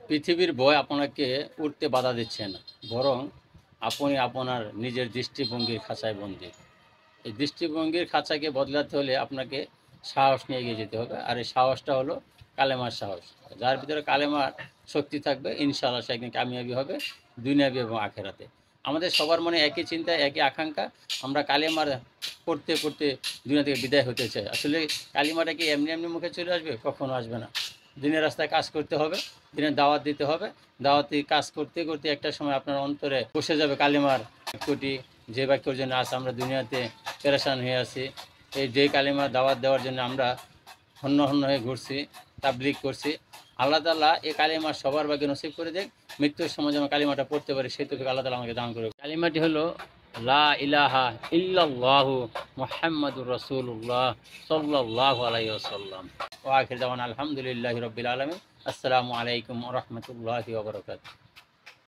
পৃথিবীর ভয় আপনাকে উঠতে বাধা দিচ্ছে না, বরং আপনি আপনার নিজের দৃষ্টিভঙ্গির খাঁচায় বন্দী। এই দৃষ্টিভঙ্গির খাঁচাকে বদলাতে হলে আপনাকে সাহস নিয়ে এগিয়ে যেতে হবে। আর এই সাহসটা হলো কালেমার সাহস। যার ভিতরে কালেমার শক্তি থাকবে, ইনশাআল্লাহ সে একদিন কামিয়াবি হবে দুনিয়াবি এবং আখেরাতে। আমাদের সবার মনে একই চিন্তা, একই আকাঙ্ক্ষা। আমরা কালেমার পড়তে পড়তে দুনিয়া থেকে বিদায় হতে চাই। আসলে কালিমাটা কি এমনি এমনি মুখে চলে আসবে? কখনো আসবে না। দিনের রাস্তায় কাজ করতে হবে, দিনের দাওয়াত দিতে হবে। দাওয়াতি কাজ করতে করতে একটা সময় আপনার অন্তরে বসে যাবে কালিমার বাক্যটি, যে বাক্যর জন্য আজ আমরা দুনিয়াতে পেরেশান হয়ে আছি। এই যে কালিমার দাওয়াত দেওয়ার জন্য আমরা হন্য হন্য হয়ে ঘুরছি, তাবলিগ করছি। আল্লাহ তাআলা এই কালিমা সবার ভাগ্যে নসিব করে দেয়। মৃত্যুর সময় যেন কালিমাটা পড়তে পারি, সেই তৌফিক আল্লাহ তাআলা আমাকে দান করুক। কালিমাটি হলো লা ইলাহা ইল্লাল্লাহু মুহাম্মাদুর রাসূলুল্লাহ সাল্লাল্লাহু আলাইহি ওয়াসাল্লাম। ওয়া আখির দাওয়ানা আলহামদুলিল্লাহি রাব্বিল আলামিন। আসসালামু আলাইকুম ওয়া রাহমাতুল্লাহি ওয়া বারাকাতুহু।